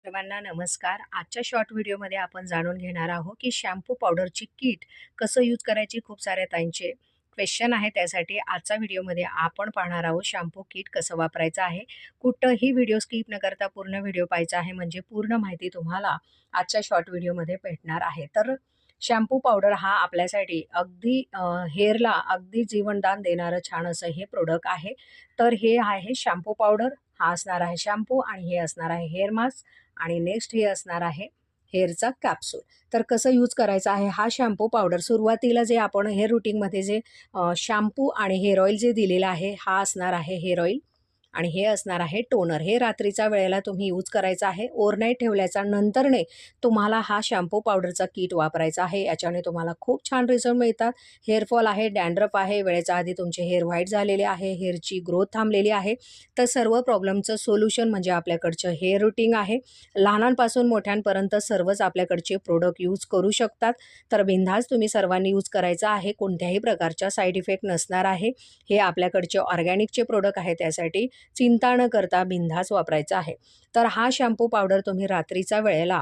सर्वांना नमस्कार. आजच्या शॉर्ट व्हिडिओमध्ये आपण जाणून घेणार आहोत की शॅम्पू पावडरची किट कसं यूज करायची. खूप साऱ्या ताईंचे क्वेश्चन आहे, त्यासाठी आजच्या व्हिडिओमध्ये आपण पाहणार आहोत शॅम्पू किट कसं वापरायचं आहे. कुठंही व्हिडिओ स्किप न करता पूर्ण व्हिडिओ पाहायचा आहे, म्हणजे पूर्ण माहिती तुम्हाला आजच्या शॉर्ट व्हिडिओमध्ये भेटणार आहे. तर शॅम्पू पावडर हा आपल्यासाठी अगदी हेअरला अगदी जीवनदान देणारं छान असं हे प्रोडक्ट आहे. तर हे आहे शॅम्पू पावडर, हा असणार आहे शॅम्पू आणि हे असणार आहे हेअर मास्क आणि नेक्स्ट हे असणार आहे हेअरचा कॅप्सूल. तर कसं यूज करायचं आहे हा शॅम्पू पावडर. सुरुवातीला जे आपण हेअर रुटीनमध्ये जे शॅम्पू आणि हेअर ऑइल जे दिलेलं आहे, हा असणार आहे हेअर ऑइल आणि हे असणार आहे टोनर. हे रात्रीच्या वेळेला तुम्ही यूज करायचं आहे. ओव्हरनाईट ठेवल्याच्या नंतरने तुम्हाला हा शॅम्पू पावडरचा किट वापरायचा आहे. याच्याने तुम्हाला खूप छान रिझल्ट मिळतात. हेअरफॉल आहे, डॅन्ड्रफ आहे, वेळेच्या आधी तुमचे हेअर व्हाईट झालेले आहे, हेअरची ग्रोथ थांबलेली आहे, तर सर्व प्रॉब्लेमचं सोल्युशन म्हणजे आपल्याकडचं हेअर रुटीन आहे. लहानांपासून मोठ्यांपर्यंत सर्वच आपल्याकडचे प्रोडक्ट यूज करू शकतात. तर बिनधास्त तुम्ही सर्वांनी यूज करायचं आहे. कोणत्याही प्रकारचा साईड इफेक्ट नसणार आहे. हे आपल्याकडचे ऑर्गॅनिकचे प्रोडक्ट आहे, त्यासाठी चिंता न करता बिनधास्त वापरायचा आहे. तर हा शॅम्पू पावडर तुम्ही रात्रीच्या वेळेला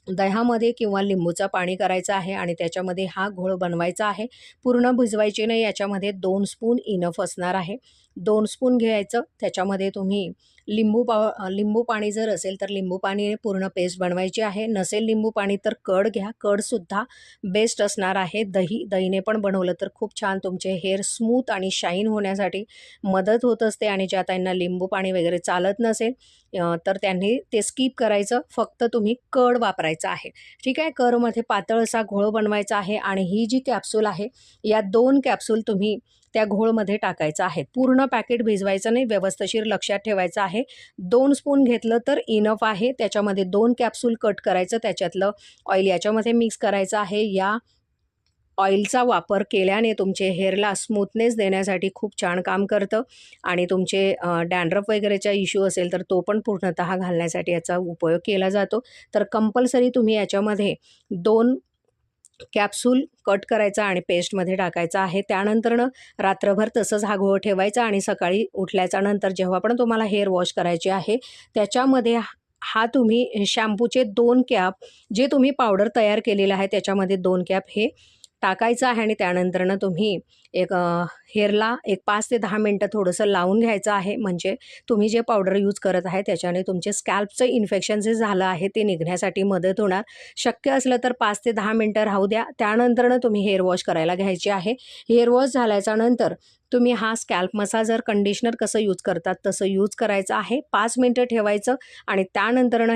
दह्यामध्ये किंवा लिंबूचं पाणी करायचं आहे आणि त्याच्यामध्ये हा घोळ बनवायचा आहे. पूर्ण भिजवायचे नाही, याच्यामध्ये 2 स्पून इनफ असणार आहे. 2 स्पून घ्यायचं, त्याच्यामध्ये तुम्ही लिंबू पाणी जर असेल तर लिंबू पाणी पूर्ण पेस्ट बनवायची आहे. नसेल लिंबू पाणी तर कर्ड घ्या, कर्डसुद्धा बेस्ट असणार आहे. दहीने पण बनवलं तर खूप छान तुमचे हेअर स्मूथ आणि शाईन होण्यासाठी मदत होत असते. आणि ज्या त्यांना लिंबू पाणी वगैरे चालत नसेल तर त्यांनी ते स्किप करायचं, फक्त तुम्ही कर्ड वापरायचं आहे. ठीक आहे. कर्डमध्ये पातळ असा घोळ बनवायचा आहे आणि ही जी कॅप्सूल आहे, या 2 कॅप्सूल तुम्ही त्या घोळमध्ये टाकायचं आहे. पूर्ण पॅकेट भिजवायचं नाही, व्यवस्थिशीर लक्षात ठेवायचं आहे. 2 स्पून घेतलं तर इनफ आहे. त्याच्यामध्ये 2 कॅप्सूल कट करायचं, त्याच्यातलं ऑइल याच्यामध्ये मिक्स करायचं आहे. या ऑइलचा वापर केल्याने तुमचे हेअरला स्मूथनेस देण्यासाठी खूप छान काम करतं आणि तुमचे डॅन्ड्रफ वगैरेचा इश्यू असेल तर तो पण पूर्णतः घालण्यासाठी याचा उपयोग केला जातो. तर कंपल्सरी तुम्ही याच्यामध्ये 2 कॅप्सूल कट करायचा आणि पेस्टमध्ये टाकायचा आहे. त्यानंतरनं रात्रभर तसंच हा घोळ ठेवायचा आणि सकाळी उठल्याच्या नंतर जेव्हा पण तुम्हाला हेअर वॉश करायचे आहे, त्याच्यामध्ये हा तुम्ही शॅम्पूचे 2 कॅप जे तुम्ही पावडर तयार केलेलं आहे त्याच्यामध्ये 2 कॅप हे टाकायचं आहे आणि त्यानंतरनं तुम्ही एक हेअरला एक 5 ते 10 मिनटं थोडंसं लावून घ्यायचं आहे. म्हणजे तुम्ही जे पावडर यूज करत आहे त्याच्याने तुमचे स्कॅल्पचं इन्फेक्शन जे झालं आहे ते निघण्यासाठी मदत होणार. शक्य असलं तर 5 ते 10 मिनटं राहू द्या. त्यानंतरनं तुम्ही हेअर वॉश करायला घ्यायचे आहे. हेअर वॉश झाल्याच्या नंतर तुम्ही हा स्कॅल्प मसाजर कंडिशनर कसं यूज करतात तसं यूज करायचं आहे. 5 मिनटं ठेवायचं आणि त्यानंतरनं